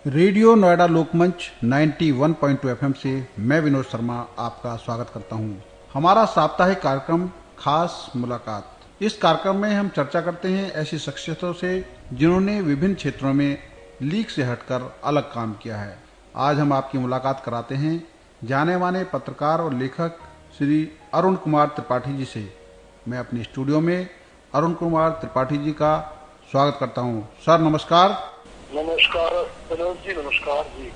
Radio Noida लोकमंच 91.2 FM से मैं विनोद शर्मा आपका स्वागत करता हूं। हमारा साप्ताहिक कार्यक्रम खास मुलाकात। इस कार्यक्रम में हम चर्चा करते हैं ऐसी शख्सियतों से जिन्होंने विभिन्न क्षेत्रों में लीक से हटकर अलग काम किया है। आज हम आपकी मुलाकात कराते हैं जाने माने पत्रकार और लेखक श्री अरुण कुमार त्रिपाठी जी से। मैं अपने स्टूडियो में अरुण कुमार त्रिपाठी जी का स्वागत करता हूं। सर नमस्कार। नमस्कार विनोद जी। नमस्कार जी।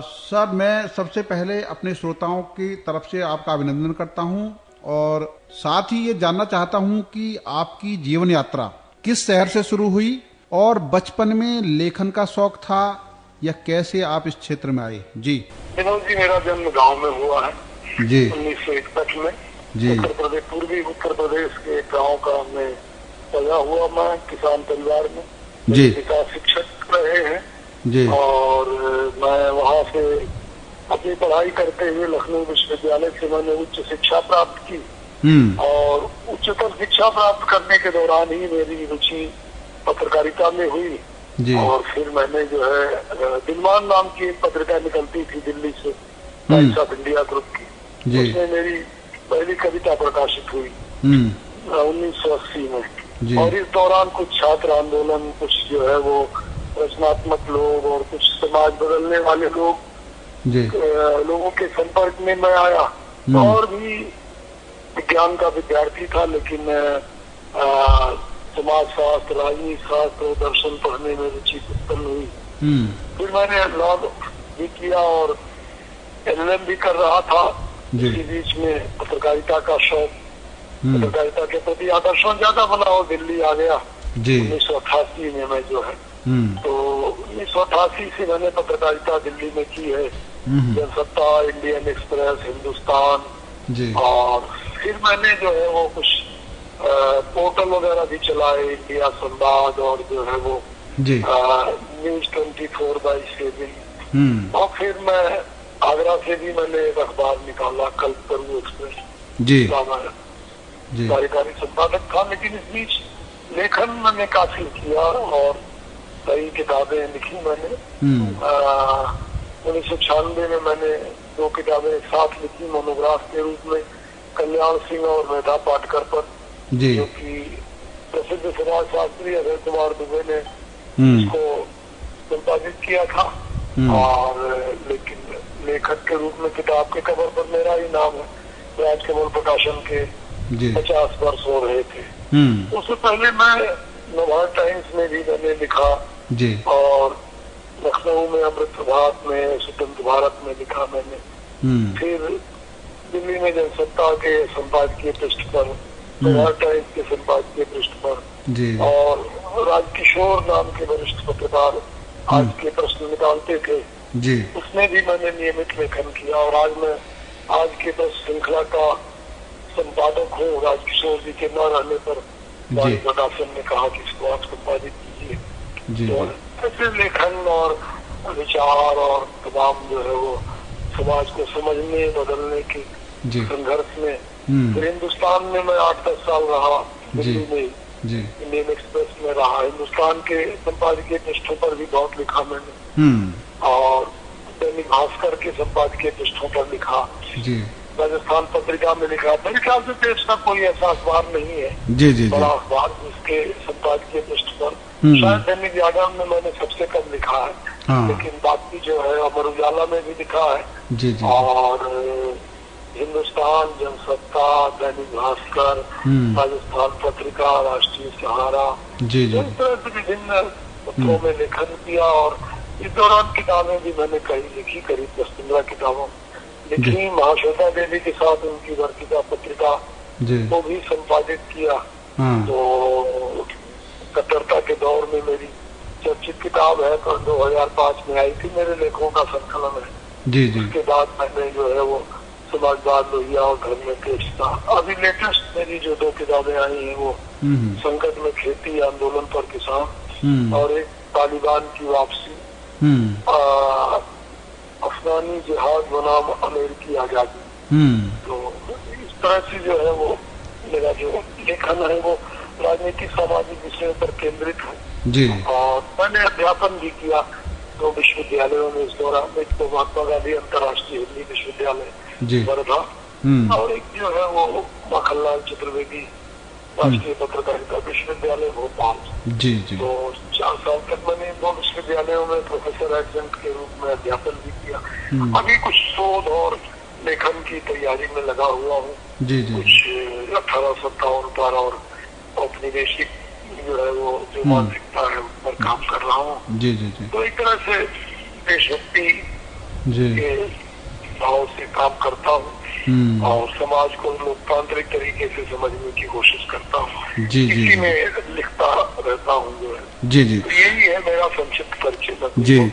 सर मैं सबसे पहले अपने श्रोताओं की तरफ से आपका अभिनंदन करता हूं और साथ ही ये जानना चाहता हूं कि आपकी जीवन यात्रा किस शहर से शुरू हुई और बचपन में लेखन का शौक था या कैसे आप इस क्षेत्र में आए। जी विनोद जी, मेरा जन्म गांव में हुआ है जी 1961 में जी उत्तर प्रदेश, पूर्वी उत्तर प्रदेश के गांव का मैं पैदा हुआ। मैं किसान परिवार में, जी पिता शिक्षक रहे हैं जी और मैं वहाँ से अपनी पढ़ाई करते हुए लखनऊ विश्वविद्यालय से मैंने उच्च शिक्षा प्राप्त की और उच्चतर शिक्षा प्राप्त करने के दौरान ही मेरी रुचि पत्रकारिता में हुई जी और फिर मैंने जो है दिलमान नाम की एक पत्रिका निकलती थी दिल्ली से, टाइम्स ऑफ इंडिया ग्रुप की, जी उसमें मेरी पहली कविता प्रकाशित हुई 1980 में। और इस दौरान कुछ छात्र आंदोलन, कुछ जो है वो रचनात्मक लोग और कुछ समाज बदलने वाले लोगों के संपर्क में मैं आया। और भी विज्ञान का विद्यार्थी था, लेकिन समाज शास्त्र, राजनीति शास्त्र और दर्शन पढ़ने में रुचि उत्पन्न हुई। फिर मैंने लॉ भी किया और LLM भी कर रहा था। इसी बीच में पत्रकारिता का शौक, पत्रकारिता के प्रति आकर्षण ज्यादा बना और दिल्ली आ गया 1988 में मैं जो है। तो 1988 से मैंने पत्रकारिता दिल्ली में की है, जनसत्ता, इंडियन एक्सप्रेस, हिंदुस्तान, और फिर मैंने जो है वो कुछ पोर्टल वगैरह भी चलाए, इंडिया संवाद और जो है वो न्यूज 24/7। और फिर मैं आगरा से भी मैंने एक अखबार निकाला, कल्पतरू एक्सप्रेस, कार्यकारी संपादक था। लेकिन इस बीच लेखन मैंने काफी किया और कई किताबें लिखी मैंने। 1996 में मैंने 2 किताबें एक साथ लिखी मोनोग्राफ के रूप में, कल्याण सिंह और मेधा पाटकर पर, जो कि प्रसिद्ध समाज शास्त्री अजय कुमार दुबे ने इसको संपादित किया था। और लेकिन लेखक के रूप में किताब के कवर पर मेरा ही नाम है। राजकमल प्रकाशन के 50 वर्ष हो रहे थे। उससे पहले मैं नवभारत टाइम्स में भी मैंने लिखा और लखनऊ में अमृत प्रभात में, स्वतंत्र भारत में लिखा मैंने। फिर दिल्ली में जनसत्ता के संपादकीय पृष्ठ पर, नवभारत टाइम्स के संपादकीय पृष्ठ पर, और राजकिशोर नाम के वरिष्ठ पत्रकार आज के प्रश्न निकालते थे, उसमें भी मैंने नियमित लेखन किया। और आज मैं आज के प्रश्न श्रृंखला का संपादक हूँ। राजकिशोर जी के न रहने पर प्रकाशन ने कहा कि इसको आप संपादित कीजिए। तो ऐसे लेखन और विचार और तमाम जो है वो समाज को समझने, बदलने के संघर्ष में। फिर हिंदुस्तान में मैं 8-10 साल रहा, दिल्ली में इंडियन एक्सप्रेस में रहा। हिंदुस्तान के संपादकीय पृष्ठों पर भी बहुत लिखा मैंने और दैनिक भास्कर के संपादकीय पृष्ठों पर लिखा, राजस्थान पत्रिका में लिखा। मेरे ख्याल से देश का कोई ऐसा अखबार नहीं है बड़ा अखबार जिसके संपादकीय पृष्ठ पर, शायद दैनिक जागरण में मैंने सबसे कम लिखा है। लेकिन बाकी जो है अमर उजाला में भी लिखा है और हिंदुस्तान, जनसत्ता, दैनिक भास्कर, राजस्थान पत्रिका, राष्ट्रीय सहारा, इस तरह से विभिन्न पत्रों में लेखन किया। और इस दौरान किताबें भी मैंने कई लिखी, करीब 10-15 किताबों लिखी। महाश्वेता देवी के साथ उनकी वर्तिका पत्रिका को भी संपादित किया। तो कट्टरता के दौर में मेरी चर्चित किताब है, तो 2005 में आई थी, मेरे लेखों का संकलन है। उसके बाद मैंने जो है वो समाजवाद, लोहिया और धर्म में पेशता। अभी लेटेस्ट मेरी जो 2 किताबें आई हैं वो संकट में खेती, आंदोलन पर किसान, और एक तालिबान की वापसी, अफगानी जिहाद बनाम अमेरिकी आजादी। तो इस तरह से जो है वो मेरा जो लेखन है वो राजनीतिक सामाजिक विषयों पर केंद्रित है। और मैंने अध्यापन भी किया 2 विश्वविद्यालयों में इस दौरान। एक तो महात्मा गांधी अंतर्राष्ट्रीय हिंदी विश्वविद्यालय वर्धा और एक जो है वो माखनलाल चतुर्वेदी राष्ट्रीय पत्रकारिता विश्वविद्यालय भोपाल। जी जी। तो 4 साल तक मैंने 2 विश्वविद्यालयों में प्रोफेसर एडजंक्ट के रूप में अध्यापन भी किया। अभी कुछ शोध और लेखन की तैयारी में लगा हुआ हूँ। जी जी। कुछ 1857 पर और औपनिवेशिक जो है वो जो मानसिकता है उस पर काम कर रहा हूँ। जी जी जी। तो एक तरह से देशभक्ति के भाव से काम करता हूँ और समाज को लोकतांत्रिक तरीके से समझने की कोशिश करता हूँ। जी जी। इसी में लिखता रहता हूँ जो है। जी जी। तो यही है मेरा संक्षिप्त परिचय। जी।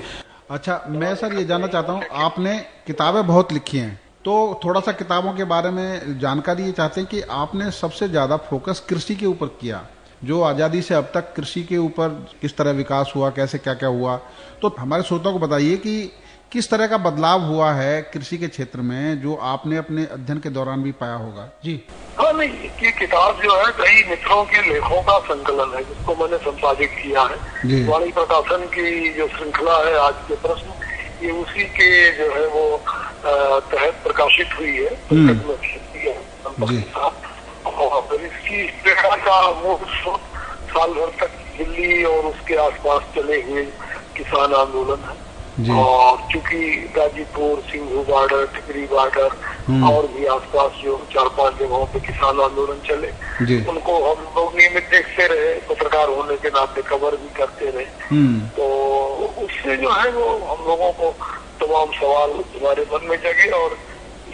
अच्छा, मैं सर ये जानना चाहता हूँ, आपने किताबें बहुत लिखी हैं, तो थोड़ा सा किताबों के बारे में जानकारी ये चाहते हैं कि आपने सबसे ज्यादा फोकस कृषि के ऊपर किया, जो आजादी से अब तक कृषि के ऊपर किस तरह विकास हुआ, कैसे क्या क्या हुआ, तो हमारे श्रोताओं को बताइए कि किस तरह का बदलाव हुआ है कृषि के क्षेत्र में, जो आपने अपने अध्ययन के दौरान भी पाया होगा। जी हाँ, नहीं, ये किताब जो है कई मित्रों के लेखों का संकलन है जिसको मैंने संपादित किया है। वाणी प्रकाशन की जो श्रृंखला है आज के प्रश्न, ये उसी के जो है वो तहत प्रकाशित हुई है। और इसकी प्रेरणा का वो साल भर तक दिल्ली और उसके आसपास चले हुए किसान आंदोलन है। और चूंकि गाजीपुर, सिंघू बॉर्डर, टिकरी बॉर्डर और भी आसपास जो 4-5 जगहों पे किसान आंदोलन चले, उनको हम लोग नियमित देखते रहे, पत्रकार होने के नाते कवर भी करते रहे। तो उससे जो है वो हम लोगों को तमाम सवाल हमारे मन में जगे और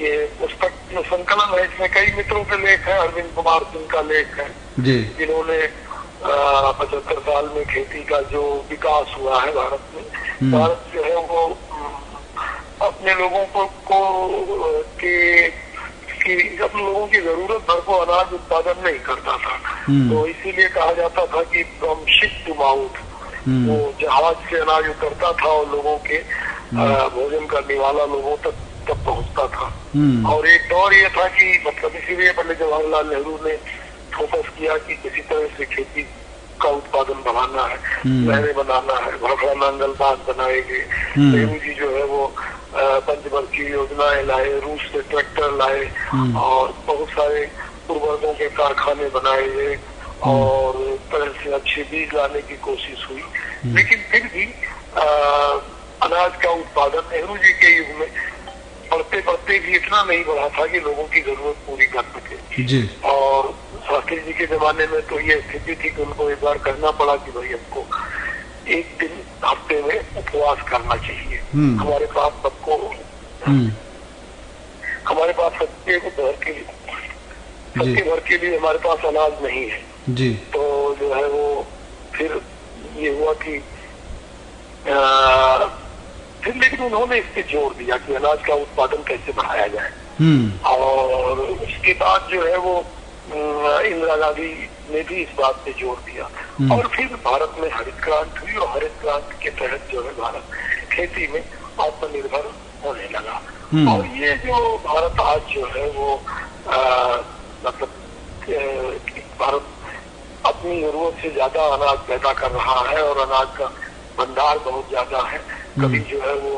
ये पुस्तक में संकलन है। इसमें कई मित्रों के लेख है। अरविंद कुमार सिंह का लेख है जिन्होंने 75 साल में खेती का जो विकास हुआ है भारत में, भारत जो है वो अपने लोगों को अपने लोगों की जरूरत भर को अनाज उत्पादन नहीं करता था। तो इसीलिए कहा जाता था कि फ्रॉम शिप टू माउथ, वो जहाज से अनाज उतरता था और लोगों के भोजन करने वाला लोगों तक पहुंचता था। और एक दौर ये था कि मतलब इसीलिए पंडित जवाहरलाल नेहरू ने फोकस किया कि किसी तरह से खेती का उत्पादन बढ़ाना है, नहरें बनाना है, भाखड़ा नांगल बांध बनाए गए। नेहरू जी जो है वो पंचवर्षीय योजनाएं लाए, रूस से ट्रैक्टर लाए और बहुत सारे उर्वरकों के कारखाने बनाए गए और तरह से अच्छे बीज लाने की कोशिश हुई। लेकिन फिर भी अनाज का उत्पादन नेहरू जी के युग में बढ़ते बढ़ते भी इतना नहीं बढ़ा था कि लोगों की जरूरत पूरी कर सके। और शास्त्री जी के जमाने में तो ये स्थिति थी कि उनको एक बार कहना पड़ा कि भाई हमको एक दिन हफ्ते में उपवास करना चाहिए। हमारे पास सबको हमारे पास सबके भर के लिए हमारे पास अनाज नहीं है। तो जो है वो फिर ये हुआ कि फिर लेकिन उन्होंने इस पे जोर दिया कि अनाज का उत्पादन कैसे बढ़ाया जाए। और उसके बाद जो है वो इंदिरा गांधी ने भी इस बात पे जोर दिया और फिर भारत में हरित क्रांति हुई और हरित क्रांति के तहत जो है भारत खेती में आत्मनिर्भर होने लगा। और ये जो भारत आज जो है वो मतलब भारत अपनी जरूरत से ज्यादा अनाज पैदा कर रहा है और अनाज का भंडार बहुत ज्यादा है। कभी जो है वो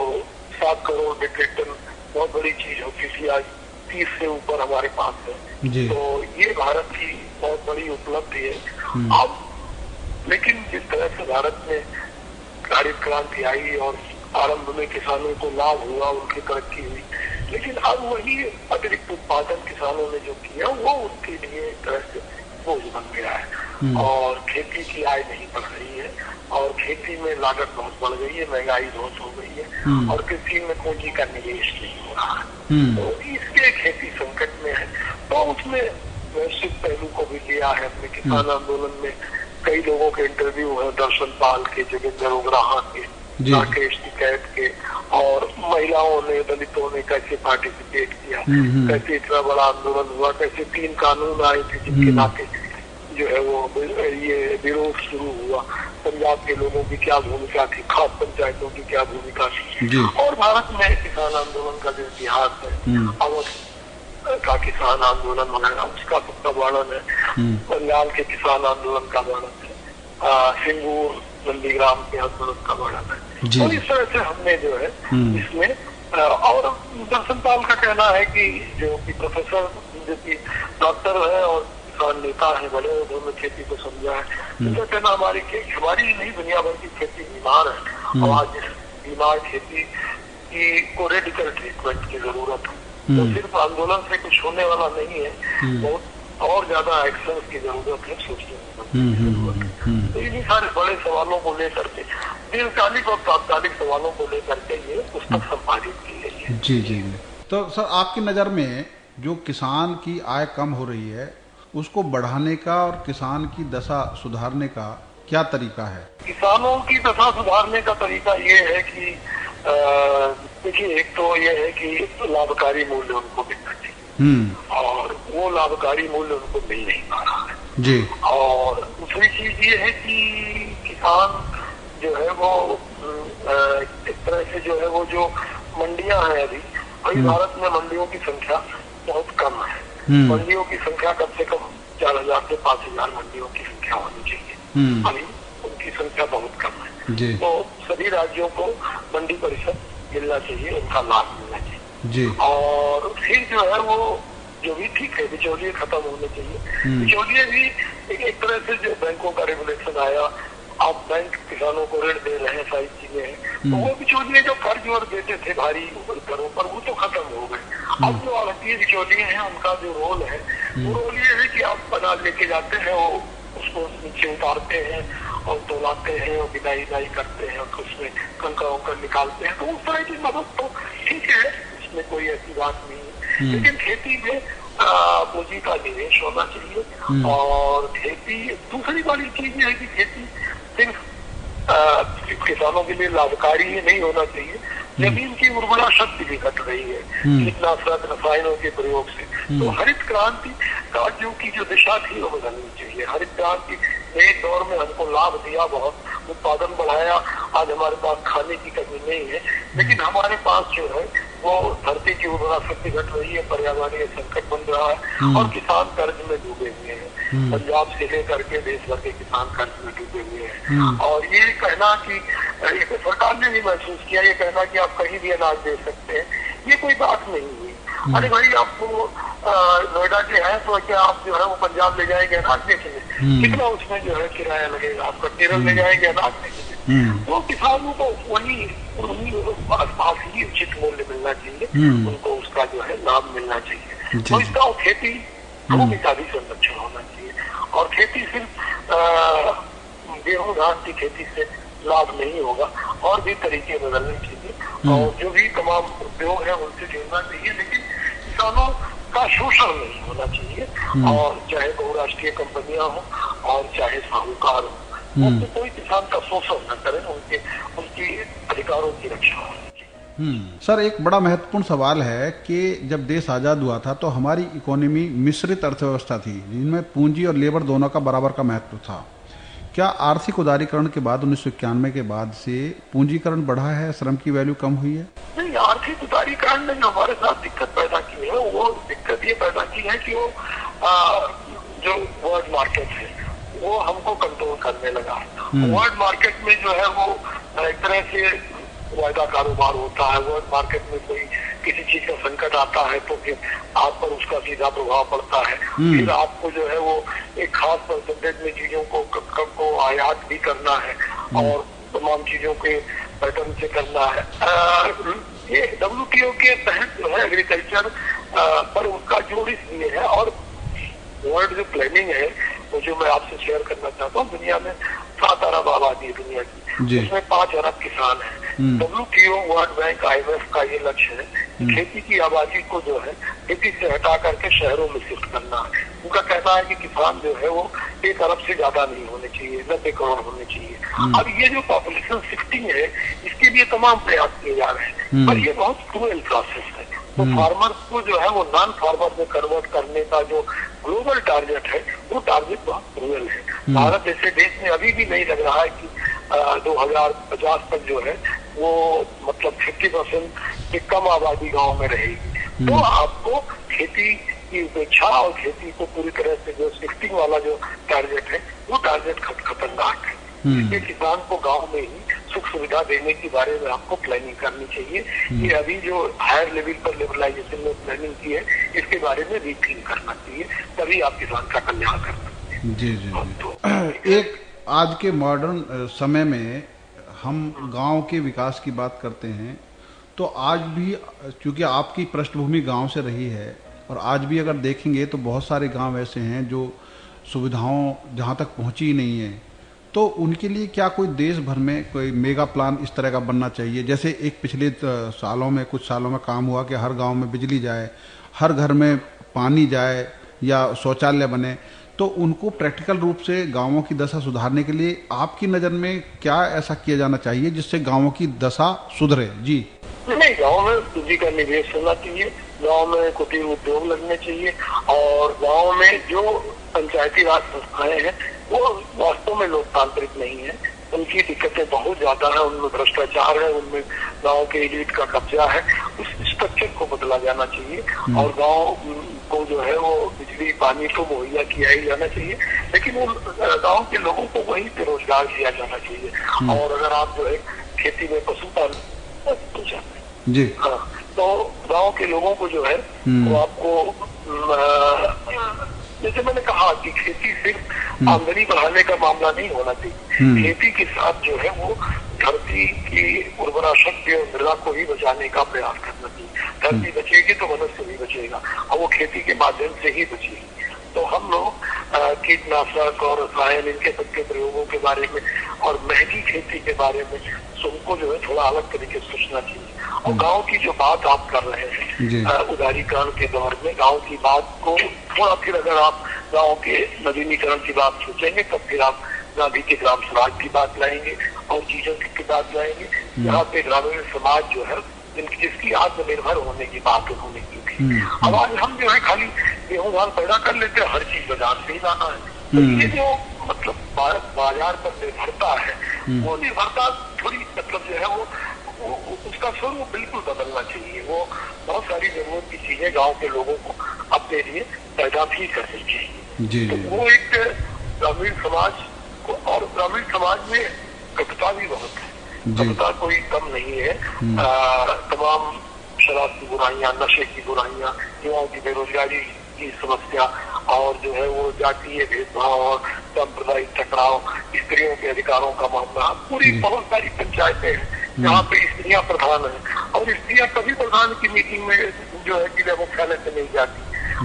7 करोड़ मीट्रिक टन बहुत बड़ी चीज होती थी, आज 30 से ऊपर हमारे पास है। तो ये भारत की बहुत बड़ी उपलब्धि है। अब लेकिन जिस तरह से भारत में हरित क्रांति आई और आरंभ में किसानों को लाभ हुआ, उनकी तरक्की हुई, लेकिन अब वही अतिरिक्त उत्पादन किसानों ने जो किया वो उनके लिए एक तरह से बोझ बन गया है और खेती की आय नहीं बढ़ रही है और खेती में लागत बहुत बढ़ गई है, महंगाई बहुत हो गई है और कृषि में पूंजी का निवेश नहीं हो रहा है। तो इसके खेती संकट में है। तो उसमें वैश्विक पहलू को भी लिया है अपने किसान आंदोलन में। कई लोगों के इंटरव्यू है, दर्शन पाल के, जोगिंदर उग्राहा के, राकेश टिकैत के, और महिलाओं ने, दलितों ने कैसे पार्टिसिपेट किया, कैसे इतना बड़ा आंदोलन हुआ, कैसे 3 कानून आए थे जिनके नाते जो है वो ये विरोध शुरू हुआ। पंजाब के लोगों की क्या भूमिका थी, खास पंचायतों की क्या भूमिका थी। और भारत में किसान आंदोलन का जो इतिहास है, अवध का किसान आंदोलन है, उसका कितना वर्णन है, बंगाल के किसान आंदोलन का वर्णन है, सिंगूर नंदीग्राम के आंदोलन का वर्णन है। तो इस तरह से हमने जो है इसमें और दर्शन पाल का कहना है कि जो कि प्रोफेसर जो कि डॉक्टर है और किसान नेता है, बड़े उन्होंने खेती को समझा है। उनका कहना हमारी नहीं दुनिया भर की खेती बीमार है और आज इस बीमार खेती को रेडिकल ट्रीटमेंट की जरूरत है। तो सिर्फ आंदोलन से कुछ होने वाला नहीं है, बहुत और ज्यादा एक्शन की जरूरत है, सोचने की जरूरत है। तो इन्हीं सारे बड़े सवालों को लेकर के, दीर्घकालिक और तात्कालिक सवालों को लेकर के ये पुस्तक संपादित की गई है। जी जी। तो सर आपकी नजर में जो किसान की आय कम हो रही है उसको बढ़ाने का और किसान की दशा सुधारने का क्या तरीका है? किसानों की दशा सुधारने का तरीका ये है कि देखिए, एक तो ये है कि लाभकारी मूल्य उनको मिलना चाहिए और वो लाभकारी मूल्य उनको मिल नहीं पा रहा है जी। और दूसरी चीज ये है कि किसान जो है वो एक तरह से जो है वो जो मंडियां हैं अभी भारत में मंडियों की संख्या बहुत कम है। मंडियों की संख्या कम से कम 4000 से 5000 मंडियों की संख्या होनी चाहिए, अभी उनकी संख्या बहुत कम है जी। तो सभी राज्यों को मंडी परिषद मिलना चाहिए, उनका लाभ मिलना चाहिए जी। और फिर जो है वो जो भी ठीक है, बिचौलिए खत्म होने चाहिए। बिचौलिए भी एक तरह से जो बैंकों का रेगुलेशन आया, आप बैंक किसानों को ऋण दे रहे हैं, सारी चीजें हैं, तो वो बिचौलिए जो कर्ज और देते थे भारी दरों पर, वो तो खत्म हो गए। अब जो आढ़तिये बिचौलिए हैं उनका जो रोल है वो रोल ये है कि आप बना लेके जाते हैं, वो उसको नीचे उतारते हैं और तोलाते हैं और बिनाई करते हैं और उसमें कंकर निकालते हैं। तो उस तरह की मदद तो ठीक है, इसमें कोई ऐसी बात नहीं है, लेकिन खेती में पूंजी का निवेश होना चाहिए और खेती, दूसरी बड़ी चीज है कि खेती सिर्फ किसानों के लिए लाभकारी ही नहीं होना चाहिए, जमीन की उर्वरा शक्ति भी घट रही है कीटनाशक रसायनों के प्रयोग से। तो हरित क्रांति का जो दिशा थी वो बदलनी चाहिए। हरित क्रांति एक दौर में हमको लाभ दिया, बहुत उत्पादन बढ़ाया, आज हमारे पास खाने की कमी नहीं है, लेकिन हमारे पास जो है वो धरती की उर्वरा शक्ति घट रही है, पर्यावरणीय संकट बन रहा है और किसान कर्ज में डूबे हुए हैं। पंजाब से लेकर के देश भर के किसान कर्ज में डूबे हुए हैं और ये कहना कि सरकार ने भी महसूस किया, ये कहना कि आप कहीं भी अनाज दे सकते हैं, ये कोई बात नहीं हुई। अरे भाई, आपको नोएडा के हैं तो क्या आप जो है वो पंजाब ले जाएंगे अनाज बेचने, कितना उसमें जो है किराया लगेगा, आपका केरल ले जाएंगे अनाज बेचने, तो किसानों को वही आसपास ही उचित मूल्य मिलना चाहिए, उनको उसका जो है लाभ मिलना चाहिए। तो इसका खेती भूमि का भी संरक्षण होना चाहिए और खेती सिर्फ गेहूं धान की खेती से लाभ नहीं होगा, और भी तरीके बदलने चाहिए और जो भी तमाम उद्योग है उनसे जुड़ना चाहिए, लेकिन किसानों का शोषण नहीं होना चाहिए और चाहे बहुराष्ट्रीय कंपनियां हो और चाहे साहूकार हो, उनसे कोई किसान का शोषण न करें, उनकी अधिकारों की रक्षा होनी चाहिए। सर, एक बड़ा महत्वपूर्ण सवाल है कि जब देश आजाद हुआ था तो हमारी इकोनॉमी मिश्रित अर्थव्यवस्था थी, जिनमें पूंजी और लेबर दोनों का बराबर का महत्व था। क्या आर्थिक उदारीकरण के बाद 1991 के बाद से पूंजीकरण बढ़ा है, श्रम की वैल्यू कम हुई है? नहीं, आर्थिक उदारीकरण ने जो हमारे साथ दिक्कत पैदा की है, वो दिक्कत ये पैदा की है कि वो जो वर्ल्ड मार्केट है वो हमको कंट्रोल करने लगा। वर्ल्ड मार्केट में जो है वो एक तरह से वायदा कारोबार होता है। वर्ल्ड मार्केट में कोई किसी चीज का संकट आता है तो फिर आप पर उसका सीधा प्रभाव पड़ता है, फिर आपको जो है वो एक खास परसेंटेज में चीजों को आयात भी करना है और तमाम चीजों के पैटर्न से करना है। ये WTO के तहत जो है एग्रीकल्चर पर उसका जोर इसलिए है, और वर्ल्ड जो प्लानिंग है वो जो मैं आपसे शेयर करना चाहता हूँ, दुनिया में 7 अरब आबादी है दुनिया की, उसमें 5 अरब किसान है। WTO, वर्ल्ड बैंक, IMF का ये लक्ष्य है कि खेती की आबादी को जो है खेती से हटा करके शहरों में शिफ्ट करना है। उनका कहना है कि किसान जो है वो 1 अरब से ज्यादा नहीं होने चाहिए, 90 करोड़ होने चाहिए। अब ये जो पॉपुलेशन शिफ्टिंग है, इसके लिए तमाम प्रयास किए जा रहे हैं, पर ये बहुत क्रूएल प्रोसेस है। तो फार्मर्स को जो है वो नॉन फार्मर में कन्वर्ट करने का जो ग्लोबल टारगेट है, वो टारगेट बहुत क्रूएल है। भारत जैसे देश में अभी भी नहीं लग रहा है कि 2050 तक जो है वो मतलब 50% से कम आबादी गांव में रहेगी। तो आपको खेती की उपेक्षा और खेती को पूरी तरह से जो शिफ्टिंग वाला जो टारगेट है, वो टारगेट खतरनाक है। इसलिए किसान को गांव में ही सुख सुविधा देने के बारे में आपको प्लानिंग करनी चाहिए। ये अभी जो हायर लेवल पर लिबरलाइजेशन में प्लानिंग की है, इसके बारे में रीथिंक करना चाहिए, तभी आप किसान का कल्याण कर सकते हैं। जी जी जी। एक आज के मॉडर्न समय में हम गांव के विकास की बात करते हैं, तो आज भी क्योंकि आपकी पृष्ठभूमि गांव से रही है, और आज भी अगर देखेंगे तो बहुत सारे गांव ऐसे हैं जो सुविधाओं जहां तक पहुंची ही नहीं है, तो उनके लिए क्या कोई देश भर में कोई मेगा प्लान इस तरह का बनना चाहिए? जैसे एक पिछले सालों में, कुछ सालों में काम हुआ कि हर गांव में बिजली जाए, हर घर में पानी जाए या शौचालय बने, तो उनको प्रैक्टिकल रूप से गांवों की दशा सुधारने के लिए आपकी नज़र में क्या ऐसा किया जाना चाहिए जिससे गांवों की दशा सुधरे? जी नहीं, गांव में पूंजी का निवेश होना चाहिए, गांव में कुटीर उद्योग लगने चाहिए, और गांव में जो पंचायती राज संस्थाएं हैं वो वास्तव में लोकतांत्रिक नहीं है, उनकी दिक्कतें बहुत ज्यादा है, उनमें भ्रष्टाचार है, उनमें गांव के एलिट का कब्जा है। उस स्ट्रक्चर को बदला जाना चाहिए और गांव को जो है वो बिजली पानी तो मुहैया किया ही जाना चाहिए, लेकिन उन गांव के लोगों को वहीं पे रोजगार दिया जाना चाहिए। और अगर आप जो है खेती में पशुपालन जी, हाँ, तो गांव के लोगों को जो है वो आपको जैसे मैंने कहा कि खेती सिर्फ आमदनी बढ़ाने का मामला नहीं होना चाहिए, खेती के साथ जो है वो धरती की उर्वरा शक्ति और मृदा को ही बचाने का प्रयास करना चाहिए। धरती बचेगी तो मनुष्य भी बचेगा, और वो खेती के माध्यम से ही बचेगी। तो हम लोग कीटनाशक और रसायन इनके सबके प्रयोगों के बारे में और महंगी खेती के बारे में उनको जो है थोड़ा अलग तरीके से सोचना चाहिए। और गांव की जो बात आप कर रहे हैं उदारीकरण के दौर में, गांव की बात को थोड़ा फिर अगर आप गांव के नवीनीकरण की बात सोचेंगे तब फिर आप गांधी के ग्राम स्वराज की बात लाएंगे और चीजों की बात लाएंगे, यहाँ पे ग्रामीण समाज जो है जिसकी आत्मनिर्भर होने की बात उन्होंने की थी। अब आज हम जो है खाली गेहूं धान पैदा कर लेते हैं, हर चीज बाजार से ही लाना है। तो ये जो मतलब बाजार पर निर्भरता है, वो निर्भरता थोड़ी मतलब जो है वो उसका स्वरूप बिल्कुल बदलना चाहिए। वो बहुत सारी जरूरत की चीजें गांव के लोगों को अपने लिए पैदा भी करनी चाहिए। तो वो एक ग्रामीण समाज को, और ग्रामीण समाज में कटुता भी बहुत है, कटुता कोई कम नहीं है। तमाम शराब की बुराइयां, नशे की बुराइयां, युवाओं की बेरोजगारी की समस्या, और जो है वो जातीय भेदभाव और सांप्रदायिक टकराव, स्त्रियों के अधिकारों का मामला, पूरी बहुत सारी पंचायतें हैं जहाँ पे स्त्रियां प्रधान है, और स्त्रियां कभी प्रधान की मीटिंग में जो है जिला मुख्यालय से नहीं जाती।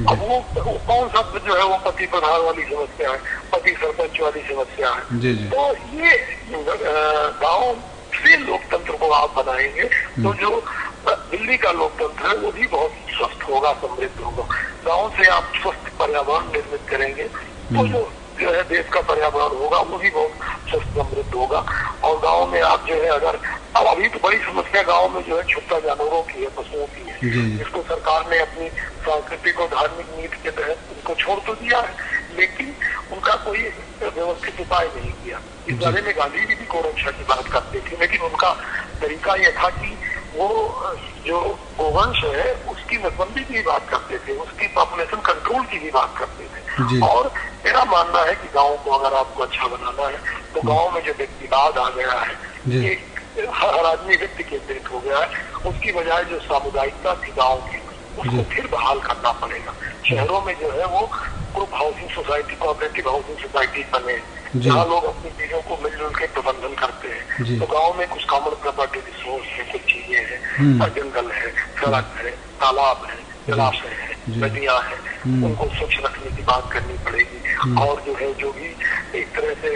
अब वो कौन सा जो है वो पति प्रधान वाली समस्या है, पति सरपंच वाली समस्या है। तो ये गाँव से लोकतंत्र को आप बनाएंगे तो जो दिल्ली का लोकतंत्र है वो भी बहुत स्वस्थ होगा, समृद्ध होगा। गांव से आप स्वस्थ पर्यावरण निर्मित करेंगे तो जो है देश का पर्यावरण होगा वो भी बहुत स्वस्थ समृद्ध होगा। और गांव में आप जो है अगर अब अभी तो बड़ी समस्या गांव में जो है छुट्टा जानवरों की है, पशुओं की है, जिसको सरकार ने अपनी सांस्कृतिक और धार्मिक नीति के तहत उनको छोड़ तो दिया है, लेकिन उनका कोई व्यवस्थित उपाय नहीं किया। इस बारे में गांधी जी भी गोरक्षा की बात करते थे, लेकिन उनका तरीका यह था कि वो जो गोवंश है उसकी नसबंदी की बात करते थे, उसकी पॉपुलेशन कंट्रोल की भी बात करते थे। और मेरा मानना है कि गांव को अगर आपको अच्छा बनाना है तो गांव में जो व्यक्तिवाद आ गया है, हर आदमी व्यक्ति केंद्रित हो गया है, उसकी बजाय जो सामुदायिकता थी गांव की उसको फिर बहाल करना पड़ेगा। शहरों में जो है वो group housing society, cooperative housing society बने, जहाँ लोग अपनी चीजों को मिलजुल के प्रबंधन करते हैं। तो गांव में कुछ कॉमन प्रॉपर्टी रिसोर्स है, कुछ चीजें हैं, जंगल है, सड़क है, तालाब है, जलाशय है, नदियां हैं, उनको स्वच्छ रखने की बात करनी पड़ेगी। और जो है जो भी एक तरह से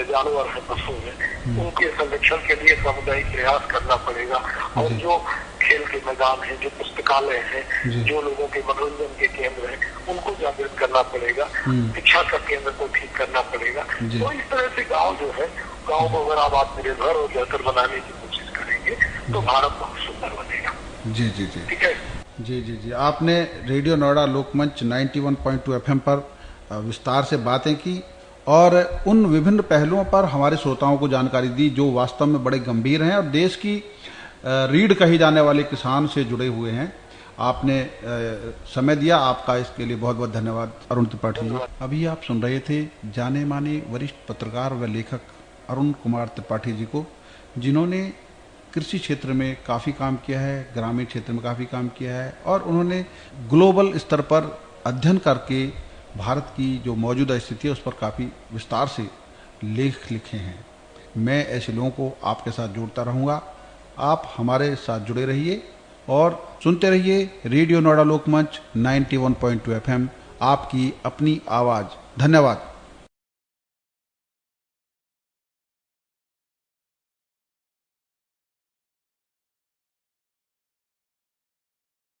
जानवर है, पशु है, उनके संरक्षण के लिए सामुदायिक प्रयास करना पड़ेगा। और जो खेल के मैदान है, जो पुस्तकालय है, जो लोगों के मनोरंजन के केंद्र है, उनको जागृत करना पड़ेगा। शिक्षा का केंद्र को ठीक करना पड़ेगा। तो इस तरह से गांव जो है, गांव को अगर आप आत्मनिर्भर और बेहतर बनाने की कोशिश करेंगे तो भारत बहुत सुंदर बनेगा। जी जी जी, ठीक है। जी जी जी, आपने रेडियो नोएडा लोकमंच 91.2 FM पर विस्तार से बातें की और उन विभिन्न पहलुओं पर हमारे श्रोताओं को जानकारी दी जो वास्तव में बड़े गंभीर हैं और देश की रीढ़ कही जाने वाले किसान से जुड़े हुए हैं। आपने समय दिया, आपका इसके लिए बहुत बहुत धन्यवाद। अरुण त्रिपाठी जी, अभी आप सुन रहे थे जाने माने वरिष्ठ पत्रकार व लेखक अरुण कुमार त्रिपाठी जी को, जिन्होंने कृषि क्षेत्र में काफ़ी काम किया है, ग्रामीण क्षेत्र में काफ़ी काम किया है और उन्होंने ग्लोबल स्तर पर अध्ययन करके भारत की जो मौजूदा स्थिति है उस पर काफ़ी विस्तार से लेख लिखे हैं। मैं ऐसे लोगों को आपके साथ जोड़ता रहूँगा। आप हमारे साथ जुड़े रहिए और सुनते रहिए रेडियो नोएडा लोकमंच 91.2 FM, आपकी अपनी आवाज़। धन्यवाद।